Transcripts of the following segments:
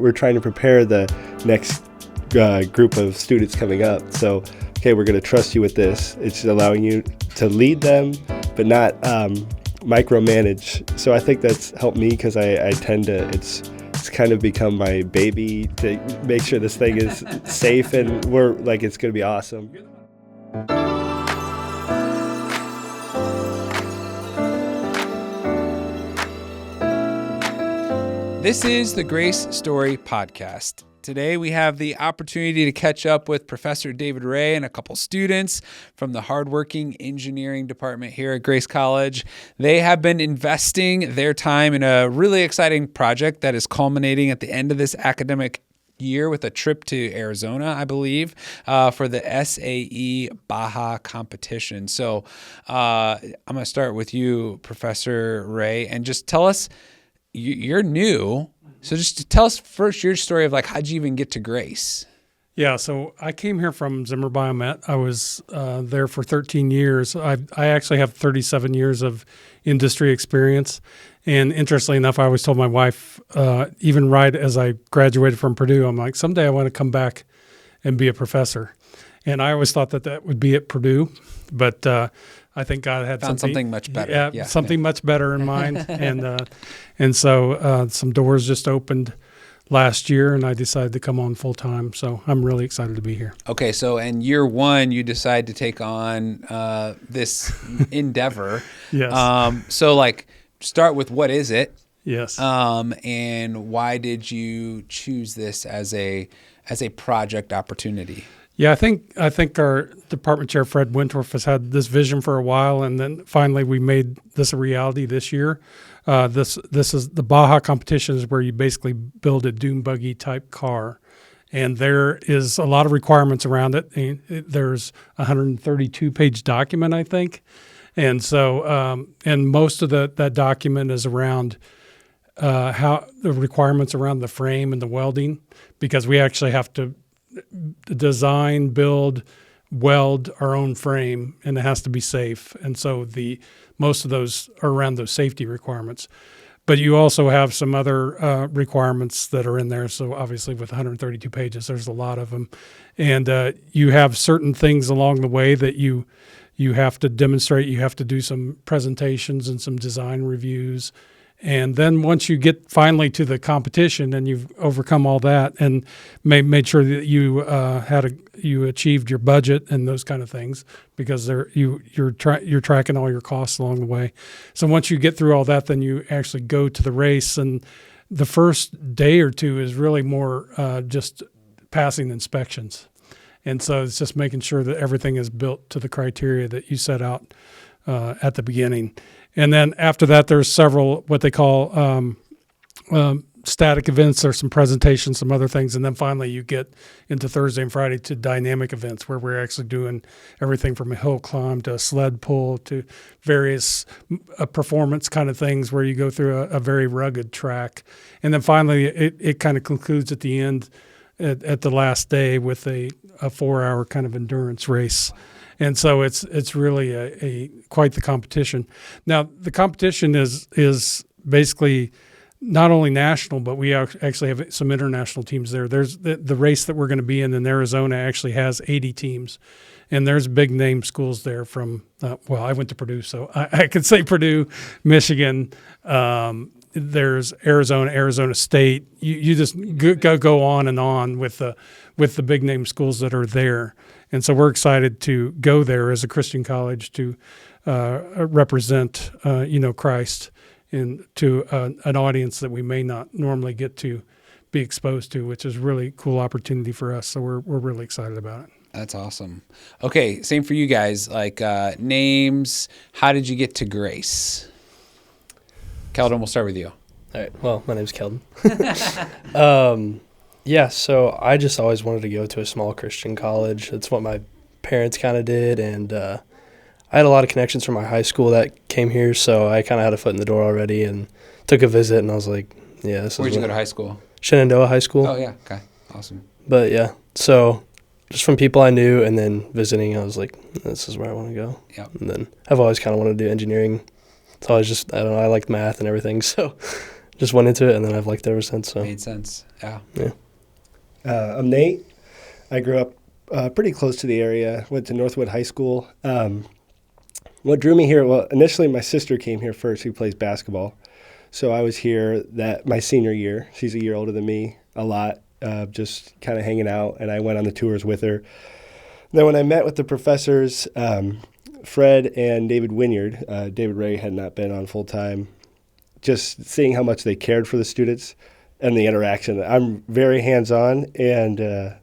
we're trying to prepare the next group of students coming up. So, okay, we're going to trust you with this. It's allowing you to lead them, but not micromanage. So I think that's helped me because I tend to, it's kind of become my baby to make sure this thing is safe and we're like, it's going to be awesome. This is the Grace Story Podcast. Today we have the opportunity to catch up with Professor David Ray and a couple students from the hardworking engineering department here at Grace College. They have been investing their time in a really exciting project that is culminating at the end of this academic year with a trip to Arizona, I believe, for the SAE Baja competition. So I'm going to start with you, Professor Ray, and just tell us, you're new. So just tell us first your story of like, how'd you even get to Grace? Yeah, so I came here from Zimmer Biomet. I was there for 13 years. I actually have 37 years of industry experience. And interestingly enough, I always told my wife, even right as I graduated from Purdue, I'm like, someday I want to come back and be a professor. And I always thought that would be at Purdue, but I think God had something much better. Something much better in mind. And so some doors just opened last year, and I decided to come on full time. So I'm really excited to be here. Okay, so in year one, you decide to take on this endeavor. Yes. So like, start with what is it? Yes. And why did you choose this as a project opportunity? Yeah, I think our department chair, Fred Wintorf, has had this vision for a while, and then finally we made this a reality this year. This is the Baja competition is where you basically build a dune buggy type car, and there is a lot of requirements around it. There's a 132-page document, I think, and so and most of that document is around how the requirements around the frame and the welding, because we actually have to design, build, weld our own frame, and it has to be safe. And so most of those are around those safety requirements. But you also have some other requirements that are in there. So obviously with 132 pages, there's a lot of them. And you have certain things along the way that you have to demonstrate. You have to do some presentations and some design reviews. And then once you get finally to the competition and you've overcome all that and made sure that you achieved your budget and those kind of things, because you're tracking all your costs along the way. So once you get through all that, then you actually go to the race, and the first day or two is really more just passing inspections. And so it's just making sure that everything is built to the criteria that you set out at the beginning. And then after that, there's several what they call static events. There's some presentations, some other things. And then finally you get into Thursday and Friday to dynamic events, where we're actually doing everything from a hill climb to a sled pull to various performance kind of things where you go through a very rugged track. And then finally it kind of concludes at the end at the last day with a 4-hour kind of endurance race. And so it's really a quite the competition. Now the competition is basically not only national, but we actually have some international teams there. There's the race that we're going to be in Arizona actually has 80 teams, and there's big name schools there from. I went to Purdue, so I could say Purdue, Michigan. There's Arizona State. You just go on with the big name schools that are there. And so we're excited to go there as a Christian college to represent, Christ to an audience that we may not normally get to be exposed to, which is really a cool opportunity for us. So we're really excited about it. That's awesome. Okay, same for you guys. Like names. How did you get to Grace? Kelden, we'll start with you. All right. Well, my name's Kelden. Yeah, so I just always wanted to go to a small Christian college. That's what my parents kind of did, and I had a lot of connections from my high school that came here, so I kind of had a foot in the door already and took a visit, and I was like, yeah, this is Where'd you go to high school? Shenandoah High School. Oh, yeah. Okay. Awesome. But, yeah, so just from people I knew and then visiting, I was like, this is where I want to go. Yep. And then I've always kind of wanted to do engineering. It's always just, I don't know, I like math and everything, so just went into it, and then I've liked it ever since. So Made sense. Yeah. I'm Nate. I grew up pretty close to the area, went to Northwood High School. What drew me here, well, initially my sister came here first, who plays basketball. So I was here my senior year. She's a year older than me, a lot, just kind of hanging out, and I went on the tours with her. Then when I met with the professors, Fred and David Wynyard, David Ray had not been on full time, just seeing how much they cared for the students and the interaction. I'm very hands-on, and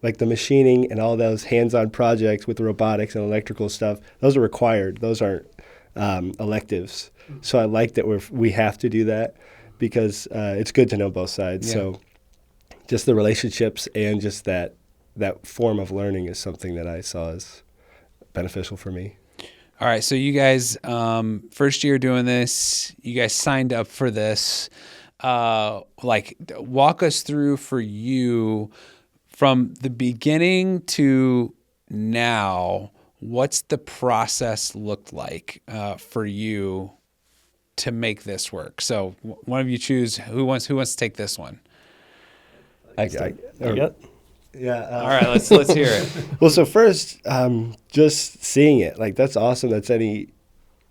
like the machining and all those hands-on projects with the robotics and electrical stuff, those are required. Those aren't electives. So I like that we have to do that because it's good to know both sides. Yeah. So just the relationships and just that form of learning is something that I saw as beneficial for me. All right. So you guys, first year doing this, you guys signed up for this. Walk us through for you from the beginning to now, what's the process looked like for you to make this work? So one of you choose who wants to take this one. Yeah. All right, let's hear it. Well, so first, just seeing it, like that's awesome. That's I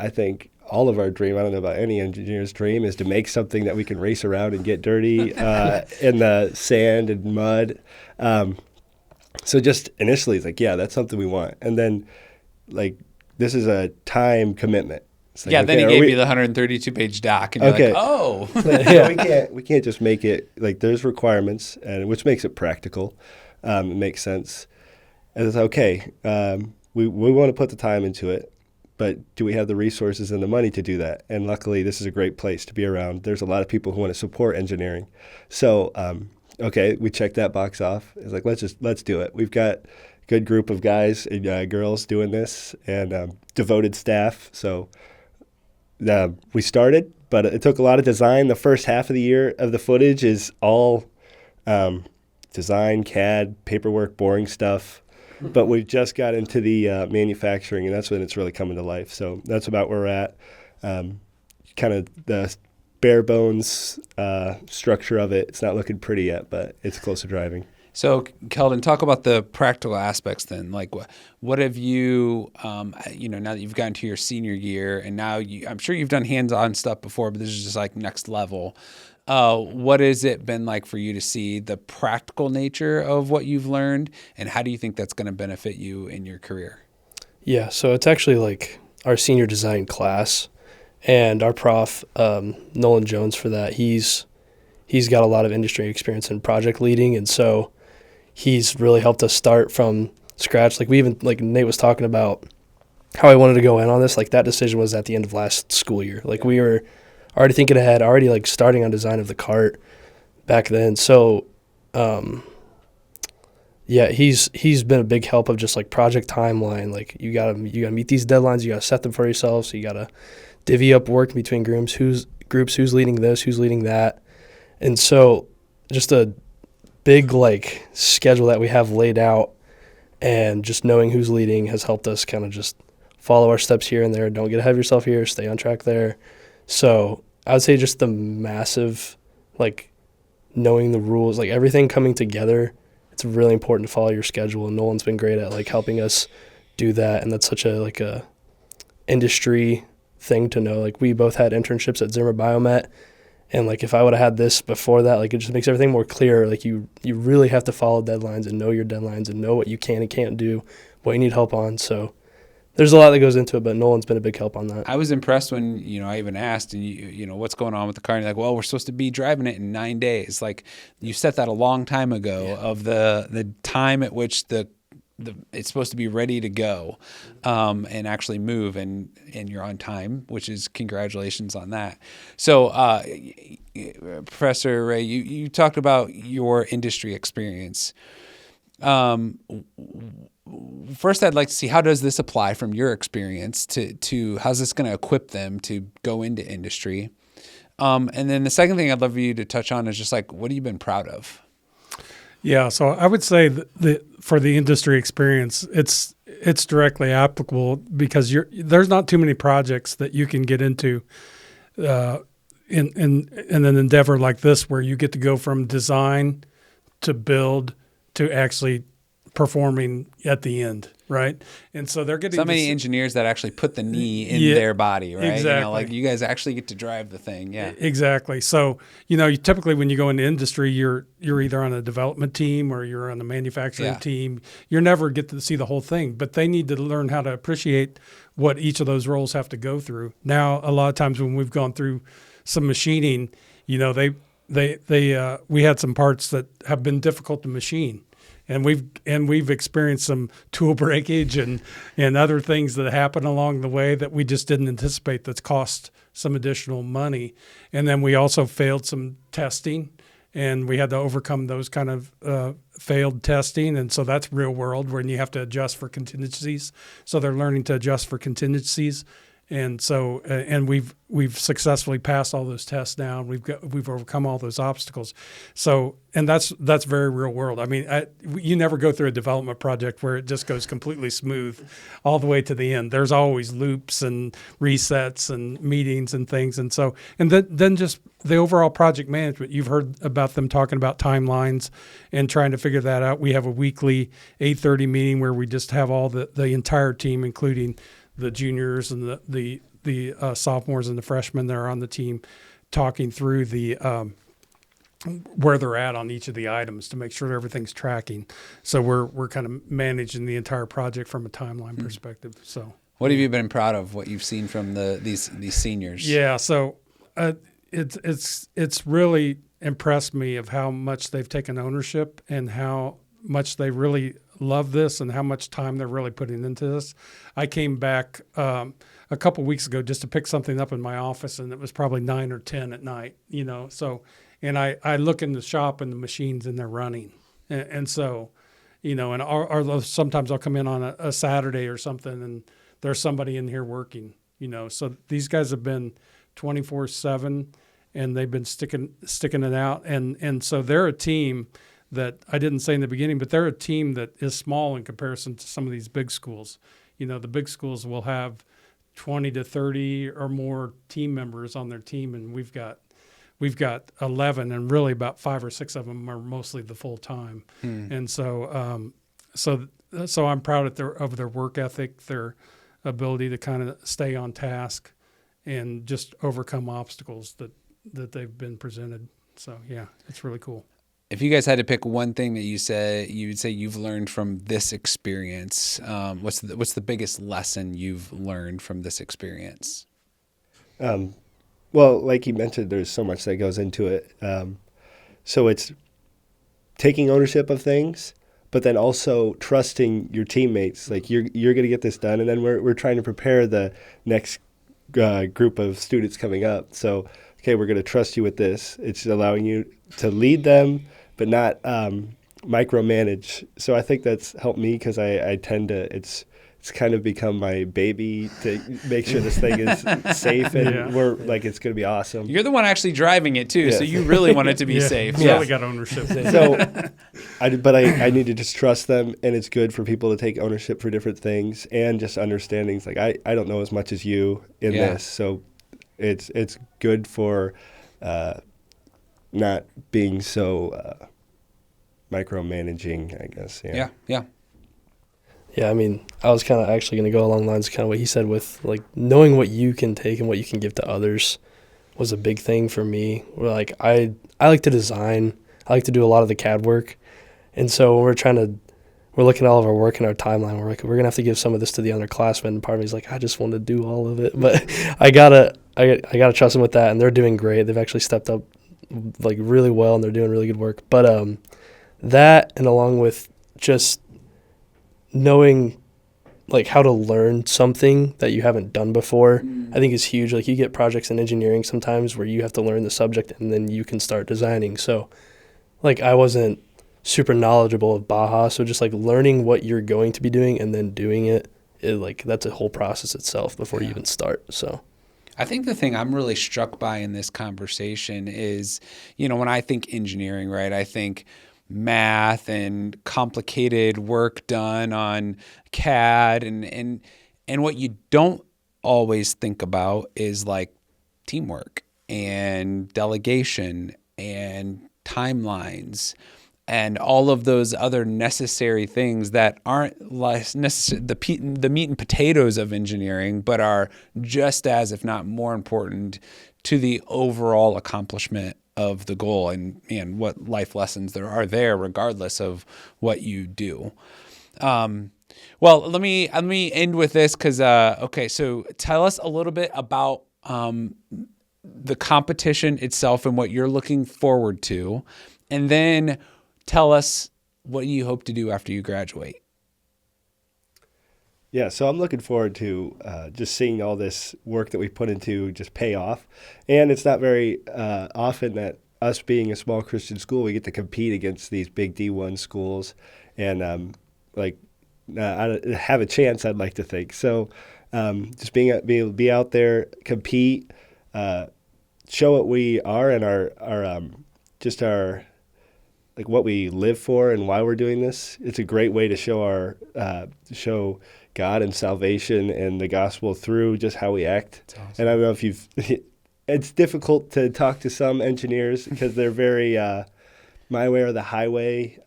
think all of our dream, I don't know about any engineer's dream, is to make something that we can race around and get dirty in the sand and mud. So just initially, it's like, yeah, that's something we want. And then, like, this is a time commitment. It's like, Then he gave you the 132-page doc, and you're like, oh. we can't just make it, like, there's requirements, and which makes it practical. It makes sense. And it's okay, we want to put the time into it, but do we have the resources and the money to do that? And luckily, this is a great place to be around. There's a lot of people who want to support engineering. So, okay, we checked that box off. It's like, let's do it. We've got a good group of guys and girls doing this, and devoted staff. So we started, but it took a lot of design. The first half of the year of the footage is all design, CAD, paperwork, boring stuff. But we've just got into the manufacturing, and that's when it's really coming to life. So that's about where we're at. Kind of the bare bones structure of it. It's not looking pretty yet, but it's close to driving. So, Kelden, talk about the practical aspects then. Like, what have you, now that you've gotten to your senior year, and now I'm sure you've done hands-on stuff before, but this is just like next level. What has it been like for you to see the practical nature of what you've learned, and how do you think that's going to benefit you in your career? Yeah, so it's actually like our senior design class, and our prof, Nolan Jones, for that, he's got a lot of industry experience in project leading, and so he's really helped us start from scratch. Like Nate was talking about how I wanted to go in on this, like that decision was at the end of last school year. Like we were already thinking ahead, already like starting on design of the cart back then. So, he's been a big help of just like project timeline. Like you gotta meet these deadlines. You gotta set them for yourself. So you gotta divvy up work between groups. Who's leading this? Who's leading that? And so, just a big like schedule that we have laid out, and just knowing who's leading has helped us kind of just follow our steps here and there. Don't get ahead of yourself here. Stay on track there. So I would say just the massive, like, knowing the rules, like everything coming together. It's really important to follow your schedule, and Nolan's been great at like helping us do that. And that's such a industry thing to know. Like we both had internships at Zimmer Biomet, and like if I would have had this before that, like it just makes everything more clear. Like you really have to follow deadlines and know your deadlines and know what you can and can't do, what you need help on. So there's a lot that goes into it, but Nolan's been a big help on that. I was impressed when, I even asked, and you know, what's going on with the car? And you're like, well, we're supposed to be driving it in 9 days. Like you set that a long time ago of the time at which it's supposed to be ready to go and actually move, and you're on time, which is congratulations on that. So, Professor Ray, you talked about your industry experience. First, I'd like to see, how does this apply from your experience to how's this going to equip them to go into industry? And then the second thing I'd love for you to touch on is just like, what have you been proud of? Yeah, so I would say that for the industry experience, it's directly applicable because there's not too many projects that you can get into in an endeavor like this, where you get to go from design to build to actually performing at the end, right? And so they're getting so many engineers that actually put the knee in their body, right? Exactly. Like you guys actually get to drive the thing. Yeah, exactly. So you typically when you go into industry, you're either on a development team or you're on the manufacturing team. You never get to see the whole thing, but they need to learn how to appreciate what each of those roles have to go through. Now, a lot of times when we've gone through some machining, we had some parts that have been difficult to machine. And we've experienced some tool breakage and other things that happen along the way that we just didn't anticipate, that's cost some additional money. And then we also failed some testing, and we had to overcome those kind of failed testing. And so that's real world, when you have to adjust for contingencies. So they're learning to adjust for contingencies. And so, and we've successfully passed all those tests now. We've overcome all those obstacles. So, and that's very real world. I mean, you never go through a development project where it just goes completely smooth all the way to the end. There's always loops and resets and meetings and things. And so, and then just the overall project management. You've heard about them talking about timelines and trying to figure that out. We have a weekly 8:30 meeting where we just have all the entire team, including the juniors and the sophomores and the freshmen that are on the team, talking through the where they're at on each of the items to make sure everything's tracking. So we're kind of managing the entire project from a timeline perspective. So what have you been proud of? What you've seen from these seniors? Yeah, so it's really impressed me of how much they've taken ownership and how much they really love this and how much time they're really putting into this. I came back a couple weeks ago just to pick something up in my office, and it was probably 9 or 10 at night, so, and I look in the shop and the machines and they're running. And so, and or sometimes I'll come in on a Saturday or something and there's somebody in here working, so these guys have been 24/7 and they've been sticking it out. And so they're a team that I didn't say in the beginning, but they're a team that is small in comparison to some of these big schools. The big schools will have 20 to 30 or more team members on their team, and we've got 11, and really about 5 or 6 of them are mostly the full time. And so so I'm proud of their work ethic, their ability to kind of stay on task and just overcome obstacles that they've been presented. So yeah, it's really cool. If you guys had to pick one thing that you'd say you've learned from this experience, what's the biggest lesson you've learned from this experience? Well, like you mentioned, there's so much that goes into it. So it's taking ownership of things, but then also trusting your teammates. Like you're going to get this done, and then we're trying to prepare the next group of students coming up. So okay, we're going to trust you with this. It's allowing you to lead them, but not micromanage. So I think that's helped me because I tend to, it's kind of become my baby to make sure this thing is safe and we're like, it's going to be awesome. You're the one actually driving it too, so you really want it to be safe. You really got ownership. So, I need to just trust them, and it's good for people to take ownership for different things and just understandings. Like I don't know as much as you in this, so it's good for not being so micromanaging, I guess. Yeah, I mean, I was kind of actually going to go along the lines of kind of what he said with, like, knowing what you can take and what you can give to others was a big thing for me. Where, like, I like to design. I like to do a lot of the CAD work. And so when we're looking at all of our work and our timeline, we're like, we're going to have to give some of this to the underclassmen. And part of me is like, I just want to do all of it. But I gotta trust them with that, and they're doing great. They've actually stepped up, like, really well, and they're doing really good work. But that, and along with just knowing, like, how to learn something that you haven't done before, I think is huge. Like, you get projects in engineering sometimes where you have to learn the subject and then you can start designing. So, like, I wasn't super knowledgeable of Baja, so just, like, learning what you're going to be doing and then doing it, like, that's a whole process itself before you even start. So I think the thing I'm really struck by in this conversation is, when I think engineering, right, I think math and complicated work done on CAD, and what you don't always think about is, like, teamwork and delegation and timelines and all of those other necessary things that aren't less necessary, the meat and potatoes of engineering, but are just as, if not more important to the overall accomplishment of the goal and what life lessons there are there, regardless of what you do. Well, let me end with this because, okay, so tell us a little bit about the competition itself and what you're looking forward to, and then tell us what you hope to do after you graduate. Yeah, so I'm looking forward to just seeing all this work that we put into just pay off. And it's not very often that us being a small Christian school, we get to compete against these big D1 schools and I have a chance, I'd like to think. So just being able to be out there, compete, show what we are and our like what we live for and why we're doing this. It's a great way to show God and salvation and the gospel through just how we act. Awesome. And I don't know if you've it's difficult to talk to some engineers because they're very my way or the highway,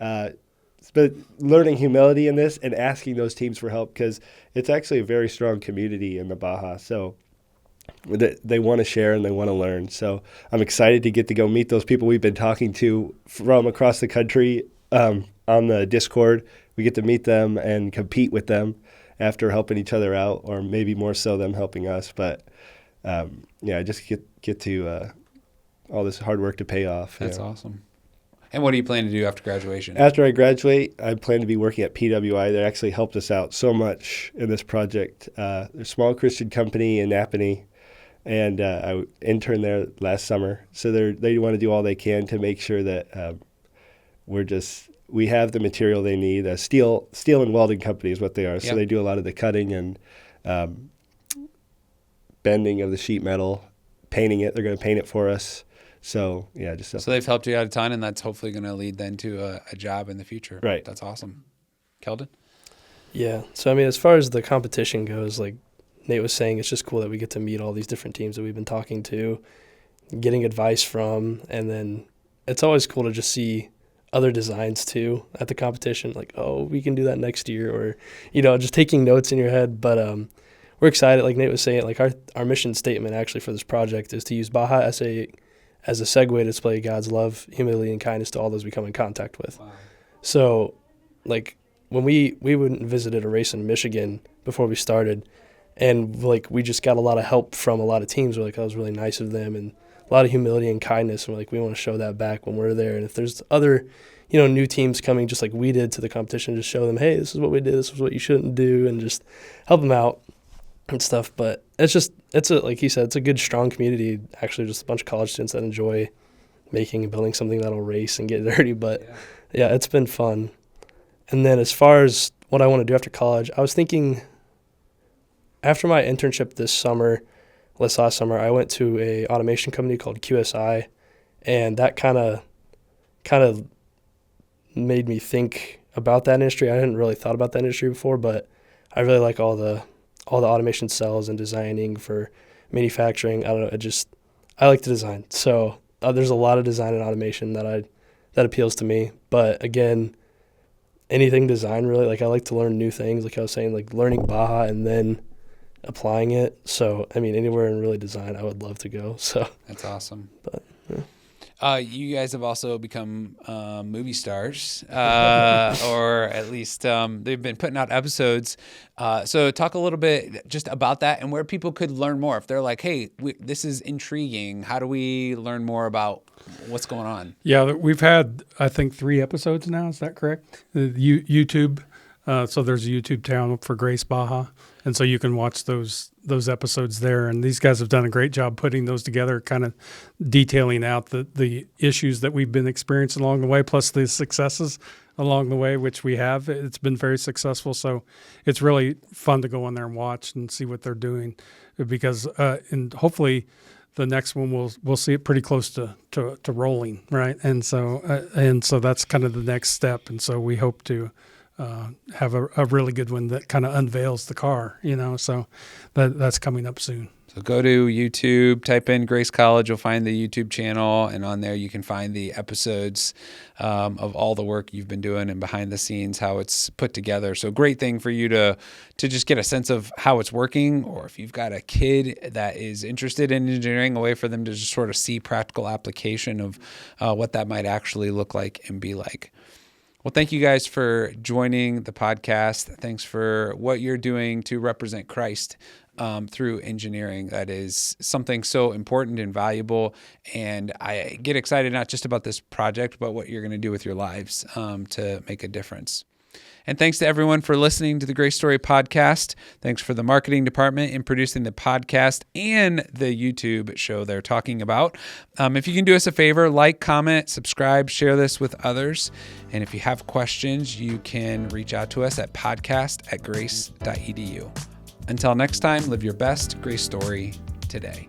but learning humility in this and asking those teams for help, because it's actually a very strong community in the Baja. So they want to share and they want to learn. So I'm excited to get to go meet those people we've been talking to from across the country on the Discord. We get to meet them and compete with them after helping each other out, or maybe more so them helping us. But just get to all this hard work to pay off. That's awesome. And what do you plan to do after graduation? After I graduate, I plan to be working at PWI. They actually helped us out so much in this project. They're a small Christian company in Napanee, and I interned there last summer. So they want to do all they can to make sure that we have the material they need. Steel and welding company is what they are. So They do a lot of the cutting and bending of the sheet metal, painting it. They're going to paint it for us. So, so they've helped you out a ton, and that's hopefully going to lead then to a job in the future. Right. That's awesome. Kelden? Yeah. So, I mean, as far as the competition goes, like Nate was saying, it's just cool that we get to meet all these different teams that we've been talking to, getting advice from, and then it's always cool to just see other designs too at the competition, like, oh, we can do that next year, or, just taking notes in your head. But we're excited. Like Nate was saying, like our mission statement actually for this project is to use Baja SAE as a segue to display God's love, humility, and kindness to all those we come in contact with. Wow. So, like, when we went and visited a race in Michigan before we started, and, like, we just got a lot of help from a lot of teams. We're like, that was really nice of them, and a lot of humility and kindness, and we're like, we want to show that back when we're there. And if there's other, new teams coming just like we did to the competition, just show them, hey, this is what we did, this is what you shouldn't do, and just help them out and stuff. But like he said, it's a good, strong community, actually, just a bunch of college students that enjoy making and building something that'll race and get dirty. But yeah, it's been fun. And then as far as what I want to do after college, I was thinking after my internship this last summer, I went to a automation company called QSI, and that kind of made me think about that industry. I hadn't really thought about that industry before, but I really like all the automation cells and designing for manufacturing. I don't know. I like to design. So there's a lot of design and automation that appeals to me. But again, anything design really, like I like to learn new things. Like I was saying, like learning Baja and then applying it. So, I mean, anywhere in really design, I would love to go. So that's awesome. But you guys have also become movie stars, or at least they've been putting out episodes. So talk a little bit just about that and where people could learn more. If they're like, hey, this is intriguing, how do we learn more about what's going on? Yeah, we've had, I think, 3 episodes now. Is that correct? YouTube. So there's a YouTube channel for Grace Baja, and so you can watch those episodes there. And these guys have done a great job putting those together, kind of detailing out the issues that we've been experiencing along the way, plus the successes along the way, which we have. It's been very successful, so it's really fun to go on there and watch and see what they're doing, because and hopefully the next one we'll see it pretty close to rolling, right? And so that's kind of the next step, and so we hope to have a really good one that kind of unveils the car, so that's coming up soon. So go to YouTube, type in Grace College, you'll find the YouTube channel, and on there you can find the episodes of all the work you've been doing and behind the scenes, how it's put together. So great thing for you to just get a sense of how it's working, or if you've got a kid that is interested in engineering, a way for them to just sort of see practical application of what that might actually look like and be like. Well, thank you guys for joining the podcast. Thanks for what you're doing to represent Christ through engineering. That is something so important and valuable. And I get excited not just about this project, but what you're going to do with your lives to make a difference. And thanks to everyone for listening to the Grace Story podcast. Thanks for the marketing department in producing the podcast and the YouTube show they're talking about. If you can do us a favor, like, comment, subscribe, share this with others. And if you have questions, you can reach out to us at podcast@grace.edu. Until next time, live your best Grace story today.